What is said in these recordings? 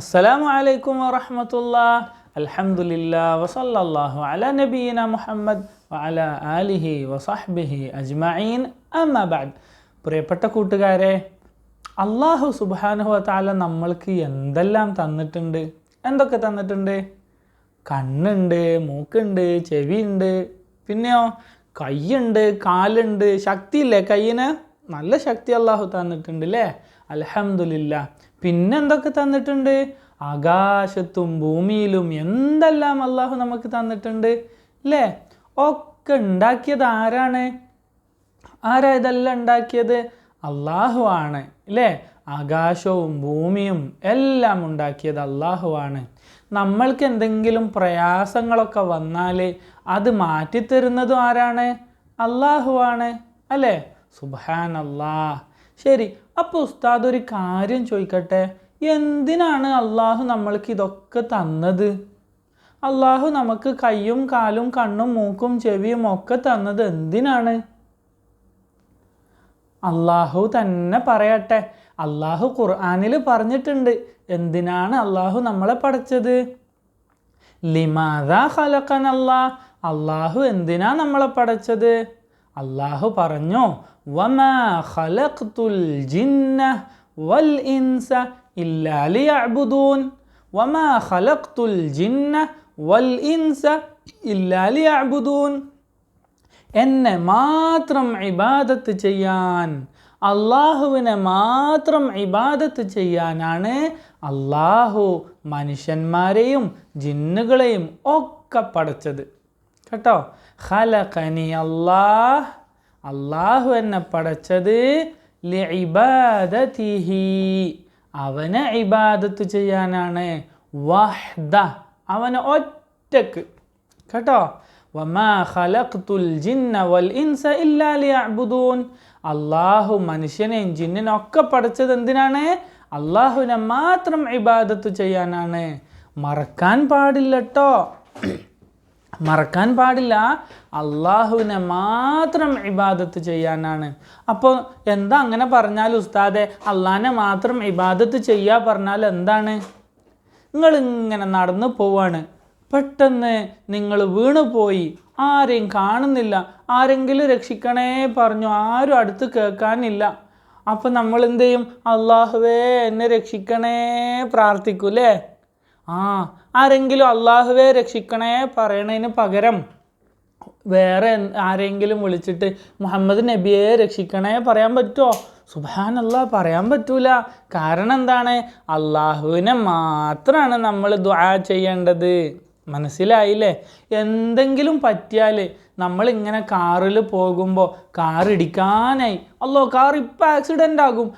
അസ്സലാമു അലൈക്കും വറഹ്മത്തുള്ളാഹി അൽഹംദുലില്ലാഹി വസല്ലല്ലാഹു അലാ നബിയിന മുഹമ്മദ് വഅലാ ആലിഹി വസഹ്ബിഹി അജ്മഈൻ അമ്മാ ബഅദ്. പ്രിയപ്പെട്ട കൂട്ടുകാരെ, അല്ലാഹു സുബ്ഹാനഹു വ തആല നമ്മൾക്ക് എന്തെല്ലാം തന്നിട്ടുണ്ട്? എന്തൊക്കെ തന്നിട്ടുണ്ട്? കണ്ണുണ്ട്, മൂക്കുണ്ട്, ചെവിയുണ്ട്, പിന്നെയോ കൈയുണ്ട്, കാലുണ്ട്. ശക്തിയില്ലേ കയ്യിന്? നല്ല ശക്തി അല്ലാഹു തന്നിട്ടുണ്ട് അല്ലേ? അൽഹംദുലില്ലാഹ്. പിന്നെന്തൊക്കെ തന്നിട്ടുണ്ട്? ആകാശത്തും ഭൂമിയിലും എന്തെല്ലാം അല്ലാഹു നമുക്ക് തന്നിട്ടുണ്ട് അല്ലേ? ഒക്കെ ഉണ്ടാക്കിയത് ആരാണ്? ആരാ ഇതെല്ലാം ഉണ്ടാക്കിയത്? അല്ലാഹു ആണ് അല്ലേ? ആകാശവും ഭൂമിയും എല്ലാം ഉണ്ടാക്കിയത് അല്ലാഹു ആണ്. നമ്മൾക്ക് എന്തെങ്കിലും പ്രയാസങ്ങളൊക്കെ വന്നാൽ അത് മാറ്റിത്തരുന്നതും ആരാണ്? അല്ലാഹു ആണ് അല്ലേ? സുബ്ഹാനല്ലാഹ്. ശരി, അപ്പോൾ ഉസ്താദ് ഒരു കാര്യം ചോദിക്കട്ടെ, എന്തിനാണ് അല്ലാഹു നമ്മൾക്ക് ഇതൊക്കെ തന്നത്? അല്ലാഹു നമുക്ക് കയ്യും കാലും കണ്ണും മൂക്കും ചെവിയും ഒക്കെ തന്നത് എന്തിനാണ്? അല്ലാഹു തന്നെ പറയട്ടെ. അല്ലാഹു ഖുർആനിൽ പറഞ്ഞിട്ടുണ്ട് എന്തിനാണ് അല്ലാഹു നമ്മളെ പഠിച്ചത്. ലിമാദാ ഖലഖനല്ലാഹ്. അല്ലാഹു എന്തിനാ നമ്മളെ പഠിച്ചത്? അല്ലാഹു പറഞ്ഞു, വമാ ഖലഖ്തുൽ ജിന്ന വൽ ഇൻസ ഇല്ലാ ലിയഅ്ബുദൂൻ. വമാ ഖലഖ്തുൽ ജിന്ന വൽ ഇൻസ ഇല്ലാ ലിയഅ്ബുദൂൻ. എന്നെ മാത്രം ഇബാദത്ത് ചെയ്യാൻ, അല്ലാഹുവിനെ മാത്രം ഇബാദത്ത് ചെയ്യാനാണ് അല്ലാഹു മനുഷ്യന്മാരെയും ജിന്നുകളെയും ഒക്കെ പഠിച്ചത് കേട്ടോ. ഖലഖനി അല്ലാഹ്. അല്ലാഹു എന്നെ പഠിച്ചത് ലിഇബാദതിഹി, അവനെ ഇബാദത്ത് ചെയ്യാനാണ്. വഹ്ദ, അവനെ ഒറ്റക്ക് കേട്ടോ. വമാ ഖലഖ്തുൽ ജിന്ന വൽ ഇൻസ ഇല്ലാ ലിയഅ്ബുദൂൻ. അല്ലാഹു മനുഷ്യനെയും ജിന്നിനെയും ഒക്കെ പഠിച്ചത് എന്തിനാണ്? അല്ലാഹുവിനെ മാത്രം ഇബാദത്ത് ചെയ്യാനാണ്. മറക്കാൻ പാടില്ല കേട്ടോ, മറക്കാൻ പാടില്ല. അല്ലാഹുവിനെ മാത്രം ഇബാദത്ത് ചെയ്യാനാണ്. അപ്പോൾ എന്താ അങ്ങനെ പറഞ്ഞാൽ ഉസ്താദെ, അള്ളാഹിനെ മാത്രം ഇബാദത്ത് ചെയ്യുക പറഞ്ഞാൽ എന്താണ്? നിങ്ങളിങ്ങനെ നടന്നു പോവാണ്, പെട്ടെന്ന് നിങ്ങൾ വീണുപോയി, ആരെയും കാണുന്നില്ല, ആരെങ്കിലും രക്ഷിക്കണേ പറഞ്ഞു, ആരും അടുത്ത് കേൾക്കാനില്ല. അപ്പം നമ്മൾ എന്ത് ചെയ്യും? അല്ലാഹുവേ എന്നെ രക്ഷിക്കണേ പ്രാർത്ഥിക്കൂലേ? ആരെങ്കിലും അല്ലാഹുവേ രക്ഷിക്കണേ പറയണതിന് പകരം വേറെ ആരെങ്കിലും വിളിച്ചിട്ട് മുഹമ്മദ് നബിയെ രക്ഷിക്കണേ പറയാൻ പറ്റുമോ? സുബ്ഹാനല്ലാഹ്, പറയാൻ പറ്റൂല. കാരണം എന്താണ്? അല്ലാഹുവിനെ മാത്രമാണ് നമ്മൾ ദുആ ചെയ്യേണ്ടത്. മനസ്സിലായില്ലേ? എന്തെങ്കിലും പറ്റിയാൽ നമ്മളിങ്ങനെ കാറിൽ പോകുമ്പോൾ കാർ ഇടിക്കാനായി, കാർ ഇപ്പം ആക്സിഡൻ്റ് ആകും,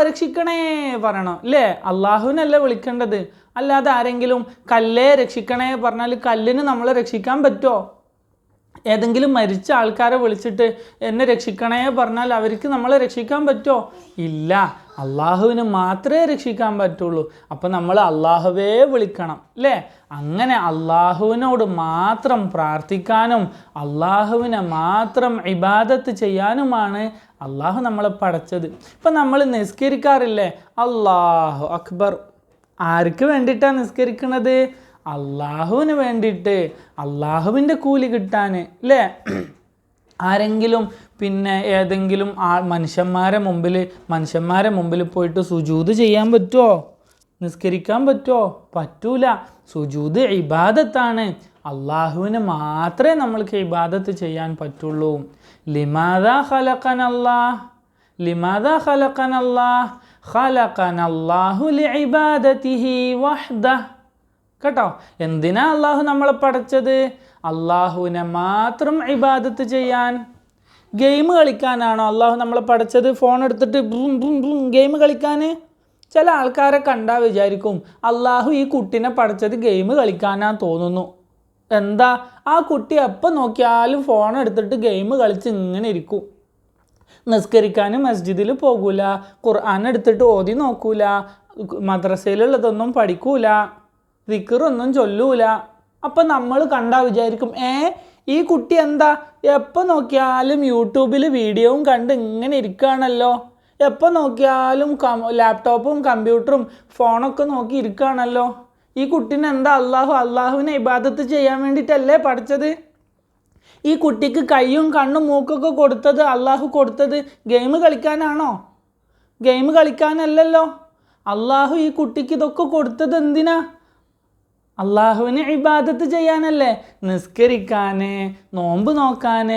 രക്ഷിക്കണേ പറയണം അല്ലേ? അല്ലാഹുവിനല്ലേ വിളിക്കേണ്ടത്, അല്ലാതെ ആരെങ്കിലും കല്ലേ രക്ഷിക്കണേ പറഞ്ഞാൽ കല്ലിന് നമ്മളെ രക്ഷിക്കാൻ പറ്റുമോ? ഏതെങ്കിലും മരിച്ച ആൾക്കാരെ വിളിച്ചിട്ട് എന്നെ രക്ഷിക്കണേ പറഞ്ഞാൽ അവർക്ക് നമ്മളെ രക്ഷിക്കാൻ പറ്റുമോ? ഇല്ല, അല്ലാഹുവിന് മാത്രമേ രക്ഷിക്കാൻ പറ്റുള്ളൂ. അപ്പം നമ്മൾ അല്ലാഹുവേ വിളിക്കണം അല്ലേ? അങ്ങനെ അല്ലാഹുവിനോട് മാത്രം പ്രാർത്ഥിക്കാനും അല്ലാഹുവിനെ മാത്രം ഇബാദത്ത് ചെയ്യാനുമാണ് അല്ലാഹു നമ്മളെ പഠിച്ചത്. ഇപ്പം നമ്മൾ നിസ്കരിക്കാറില്ലേ? അല്ലാഹു അക്ബർ. ആർക്ക് വേണ്ടിയിട്ടാണ് നിസ്കരിക്കുന്നത്? അല്ലാഹുവിന് വേണ്ടിയിട്ട്, അല്ലാഹുവിൻ്റെ കൂലി കിട്ടാൻ അല്ലേ? ആരെങ്കിലും പിന്നെ ഏതെങ്കിലും മനുഷ്യന്മാരെ മുമ്പിൽ പോയിട്ട് സുജൂദ് ചെയ്യാൻ പറ്റുമോ? നിസ്കരിക്കാൻ പറ്റുമോ? പറ്റൂല. സുജൂദ് ഇബാദത്താണ്. അല്ലാഹുവിന് മാത്രമേ നമ്മൾക്ക് ഇബാദത്ത് ചെയ്യാൻ പറ്റുള്ളൂ. ലിമാദാ ഖലഖനല്ലാഹ്. ലിമാദാ ഖലഖനല്ലാഹ്. ഖലഖനല്ലാഹു ലിഇബാദതിഹി വഹ്ദഹ് കേട്ടോ. എന്തിനാ അല്ലാഹു നമ്മളെ പഠിച്ചത്? അല്ലാഹുവിനെ മാത്രം ഇബാദത്ത് ചെയ്യാൻ. ഗെയിം കളിക്കാനാണോ അല്ലാഹു നമ്മളെ പഠിച്ചത്? ഫോൺ എടുത്തിട്ട് ഗെയിം കളിക്കാൻ? ചില ആൾക്കാരെ കണ്ടാൽ വിചാരിക്കും അല്ലാഹു ഈ കുട്ടീനെ പഠിച്ചത് ഗെയിം കളിക്കാനാന്ന് തോന്നുന്നു. എന്താ, ആ കുട്ടി എപ്പോൾ നോക്കിയാലും ഫോൺ എടുത്തിട്ട് ഗെയിം കളിച്ച് ഇങ്ങനെ ഇരിക്കും. നിസ്കരിക്കാനും മസ്ജിദിൽ പോകൂല, ഖുർആൻ എടുത്തിട്ട് ഓതി നോക്കൂല, മദ്രസയിലുള്ളതൊന്നും പഠിക്കൂല, ദിക്റൊന്നും ചൊല്ലൂല. അപ്പം നമ്മൾ കണ്ടാൽ വിചാരിക്കും ഈ കുട്ടി എന്താ എപ്പോൾ നോക്കിയാലും യൂട്യൂബിൽ വീഡിയോയും കണ്ട് ഇങ്ങനെ ഇരിക്കുകയാണല്ലോ, എപ്പോൾ നോക്കിയാലും ലാപ്ടോപ്പും കമ്പ്യൂട്ടറും ഫോണൊക്കെ നോക്കി ഇരിക്കുകയാണല്ലോ. ഈ കുട്ടീനെ എന്താ അള്ളാഹുവിനെ ഇബാദത്ത് ചെയ്യാൻ വേണ്ടിയിട്ടല്ലേ പഠിച്ചത്? ഈ കുട്ടിക്ക് കയ്യും കണ്ണും മൂക്കൊക്കെ കൊടുത്തത് അള്ളാഹു കൊടുത്തത് ഗെയിം കളിക്കാനാണോ? ഗെയിം കളിക്കാനല്ലല്ലോ. അള്ളാഹു ഈ കുട്ടിക്ക് ഇതൊക്കെ കൊടുത്തത് എന്തിനാ? അള്ളാഹുവിനെ ഇബാദത്ത് ചെയ്യാനല്ലേ. നിസ്കരിക്കാൻ, നോമ്പ് നോക്കാൻ,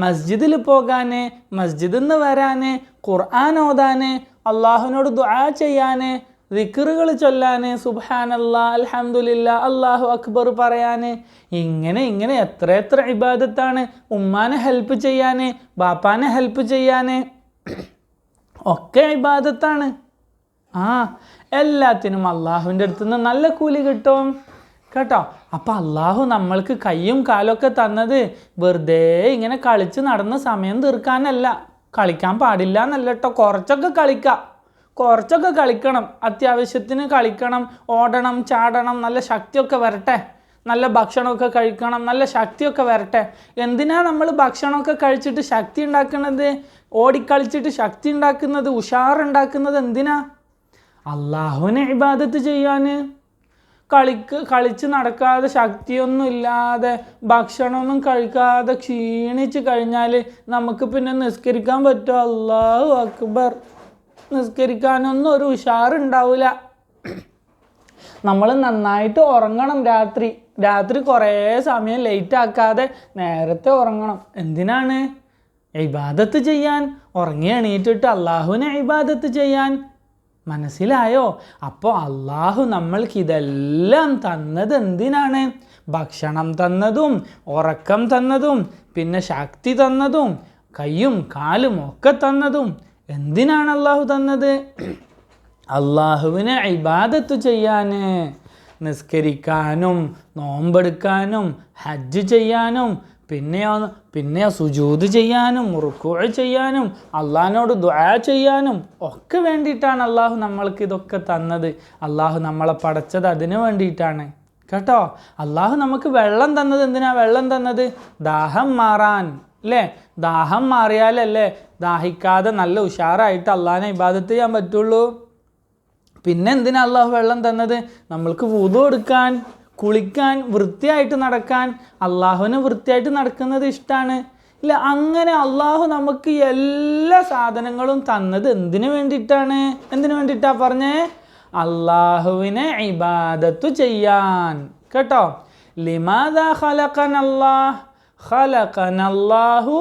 മസ്ജിദിൽ പോകാൻ, മസ്ജിദിൽ നിന്ന് വരാൻ, ഖുർആൻ ഓതാൻ, അള്ളാഹുവിനോട് ദുആ ചെയ്യാൻ, ദിക്റുകൾ ചൊല്ലാൻ, സുബ്ഹാനല്ലാ, അൽഹംദുലില്ലാ, അല്ലാഹു അക്ബർ പറയാൻ, ഇങ്ങനെ എത്ര ഇബാദത്താണ്. ഉമ്മാനെ ഹെൽപ്പ് ചെയ്യാൻ, ബാപ്പാനെ ഹെൽപ്പ് ചെയ്യാൻ ഒക്കെ ഇബാദത്താണ്. എല്ലാത്തിനും അള്ളാഹുവിൻ്റെ അടുത്ത് നിന്ന് നല്ല കൂലി കിട്ടും കേട്ടോ. അപ്പം അള്ളാഹു നമ്മൾക്ക് കയ്യും കാലൊക്കെ തന്നത് വെറുതെ ഇങ്ങനെ കളിച്ച് നടന്ന് സമയം തീർക്കാനല്ല. കളിക്കാൻ പാടില്ല എന്നല്ല കേട്ടോ. കുറച്ചൊക്കെ കളിക്കണം. അത്യാവശ്യത്തിന് കളിക്കണം, ഓടണം, ചാടണം, നല്ല ശക്തിയൊക്കെ വരട്ടെ. നല്ല ഭക്ഷണമൊക്കെ കഴിക്കണം, നല്ല ശക്തിയൊക്കെ വരട്ടെ. എന്തിനാ നമ്മൾ ഭക്ഷണമൊക്കെ കഴിച്ചിട്ട് ശക്തി ഉണ്ടാക്കുന്നത്? ഓടിക്കളിച്ചിട്ട് ശക്തി ഉണ്ടാക്കുന്നത്, ഉഷാറുണ്ടാക്കുന്നത് എന്തിനാ? അള്ളാഹുവിനെ ഇബാദത്ത് ചെയ്യാൻ. കളിച്ച് നടക്കാതെ, ശക്തിയൊന്നും ഇല്ലാതെ, ഭക്ഷണമൊന്നും കഴിക്കാതെ ക്ഷീണിച്ച് കഴിഞ്ഞാൽ നമുക്ക് പിന്നെ നിസ്കരിക്കാൻ പറ്റുമോ? അല്ലാഹു അക്ബർ. നിസ്കരിക്കാനൊന്നും ഒരു ഉഷാറുണ്ടാവില്ല. നമ്മൾ നന്നായിട്ട് ഉറങ്ങണം. രാത്രി കുറേ സമയം ലേറ്റ് ആക്കാതെ നേരത്തെ ഉറങ്ങണം. എന്തിനാണ്? ഇബാദത്ത് ചെയ്യാൻ. ഉറങ്ങി എണീറ്റിട്ട് അള്ളാഹുവിനെ ഇബാദത്ത് ചെയ്യാൻ. മനസ്സിലായോ? അപ്പോൾ അള്ളാഹു നമ്മൾക്ക് ഇതെല്ലാം തന്നത് എന്തിനാണ്? ഭക്ഷണം തന്നതും ഉറക്കം തന്നതും പിന്നെ ശക്തി തന്നതും കയ്യും കാലും ഒക്കെ തന്നതും എന്തിനാണ് അള്ളാഹു തന്നത്? അള്ളാഹുവിനെ ഇബാദത്ത് ചെയ്യാൻ. നിസ്കരിക്കാനും നോമ്പെടുക്കാനും ഹജ്ജ് ചെയ്യാനും പിന്നെ സുജൂദ് ചെയ്യാനും റുക്കൂഅ് ചെയ്യാനും അള്ളാഹിനോട് ദുആ ചെയ്യാനും ഒക്കെ വേണ്ടിയിട്ടാണ് അള്ളാഹു നമ്മൾക്ക് ഇതൊക്കെ തന്നത്. അള്ളാഹു നമ്മളെ പടച്ചത് അതിനു വേണ്ടിയിട്ടാണ് കേട്ടോ. അള്ളാഹു നമുക്ക് വെള്ളം തന്നത് എന്തിനാ? വെള്ളം തന്നത് ദാഹം മാറാൻ അല്ലേ? ദാഹം മാറിയാലല്ലേ ദാഹിക്കാതെ നല്ല ഉഷാറായിട്ട് അള്ളാഹിനെ ഇബാദത്ത് ചെയ്യാൻ പറ്റുള്ളൂ. പിന്നെ എന്തിനാ അള്ളാഹു വെള്ളം തന്നത്? നമ്മൾക്ക് വുദു എടുക്കാൻ, കുളിക്കാൻ, വൃത്തിയായിട്ട് നടക്കാൻ. അള്ളാഹുവിന് വൃത്തിയായിട്ട് നടക്കുന്നത് ഇഷ്ടമാണ് ഇല്ല? അങ്ങനെ അള്ളാഹു നമുക്ക് എല്ലാ സാധനങ്ങളും തന്നത് എന്തിനു വേണ്ടിയിട്ടാണ്? പറഞ്ഞേ? അള്ളാഹുവിനെ ഇബാദത്തു ചെയ്യാൻ കേട്ടോ. ലിമാദാ ഖലഖനല്ലാഹ്? ഖലഖനല്ലാഹു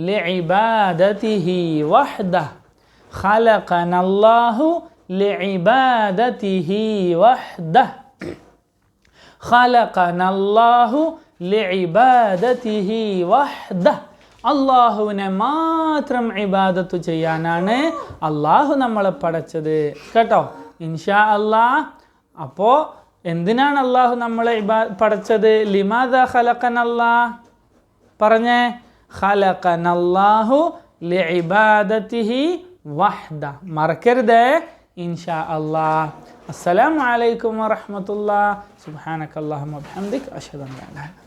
ലിഇബാദതിഹി വഹ്ദഹ്. ഖലഖനല്ലാഹു ലിഇബാദതിഹി വഹ്ദഹ്. ഖലഖനല്ലാഹു ലിഇബാദതിഹി വഹ്ദഹ്. അള്ളാഹുവിനെ മാത്രം ഇബാദത്തു ചെയ്യാനാണ് അള്ളാഹു നമ്മളെ പടച്ചത് കേട്ടോ. ഇൻഷാ അല്ലാഹ്. അപ്പോൾ എന്തിനാണ് അള്ളാഹു നമ്മളെ പടച്ചത്? ലിമാദാ ഖലഖനല്ലാഹ് പറഞ്ഞേ? ഖലഖനല്ലാഹു ലിഇബാദതിഹി വഹ്ദഹ്. മറക്കരുതേ ഇൻഷാ അല്ലാഹ്. അസ്സലാമു അലൈക്കും വറഹ്മത്തുള്ളാഹി. സുബ്ഹാനകല്ലാഹുമ്മ വബിഹംദിക അശ്ഹദു അൻ ലാ ഇലാഹ ഇല്ല